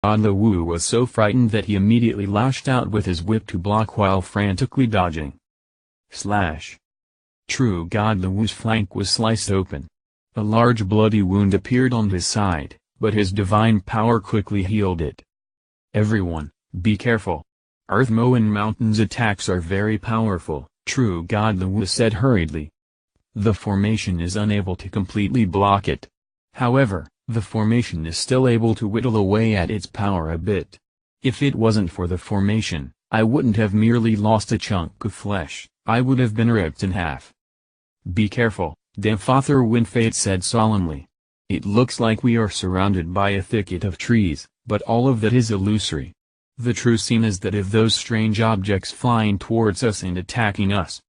the Wu was so frightened that he immediately lashed out with his whip to block while frantically dodging. Slash. True God, the Wu's flank was sliced open. A large bloody wound appeared on his side, but his divine power quickly healed it. Everyone, be careful. Earthmo and Mountain's attacks are very powerful, True God, the Wu said hurriedly. The formation is unable to completely block it. However, the formation is still able to whittle away at its power a bit. If it wasn't for the formation, I wouldn't have merely lost a chunk of flesh, I would have been ripped in half. Be careful, Father Winfate said solemnly. It looks like we are surrounded by a thicket of trees, but all of that is illusory. The true scene is that of those strange objects flying towards us and attacking us.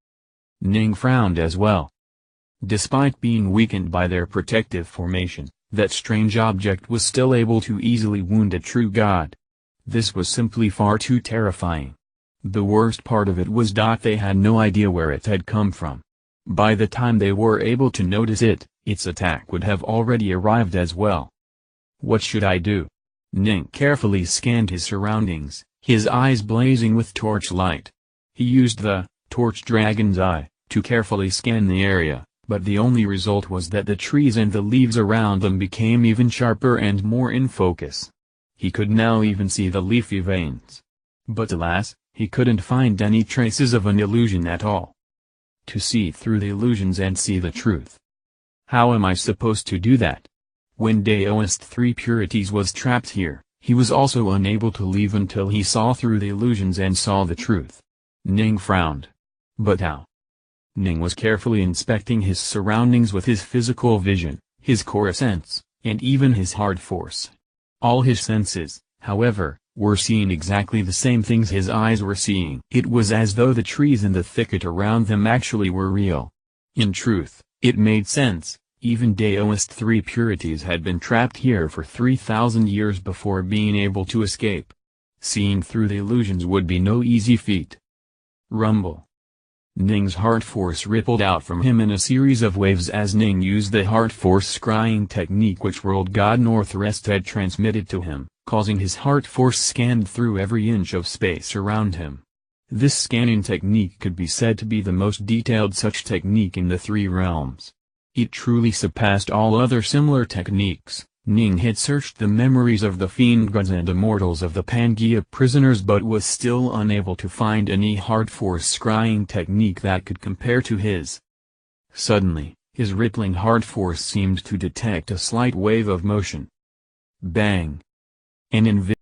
Ning frowned as well. Despite being weakened by their protective formation, that strange object was still able to easily wound a true god. This was simply far too terrifying. The worst part of it was they had no idea where it had come from. By the time they were able to notice it, its attack would have already arrived as well. What should I do? Ning carefully scanned his surroundings, his eyes blazing with torchlight. He used the torch dragon's eye to carefully scan the area, but the only result was that the trees and the leaves around them became even sharper and more in focus. He could now even see the leafy veins. But alas, he couldn't find any traces of an illusion at all. To see through the illusions and see the truth. How am I supposed to do that? When Daoist 3 Purities was trapped here, he was also unable to leave until he saw through the illusions and saw the truth. Ning frowned. But how? Ning was carefully inspecting his surroundings with his physical vision, his core sense, and even his hard force. All his senses, however, were seeing exactly the same things his eyes were seeing. It was as though the trees and the thicket around them actually were real. In truth, it made sense. Even Daoist 3 Purities had been trapped here for 3,000 years before being able to escape. Seeing through the illusions would be no easy feat. Rumble. Ning's heart force rippled out from him in a series of waves as Ning used the heart force scrying technique which World God Northrest had transmitted to him, causing his heart force scanned through every inch of space around him. This scanning technique could be said to be the most detailed such technique in the 3 realms. It truly surpassed all other similar techniques. Ning had searched the memories of the fiend gods and immortals of the Pangaea prisoners but was still unable to find any hard force scrying technique that could compare to his. Suddenly, his rippling hard force seemed to detect a slight wave of motion. Bang! An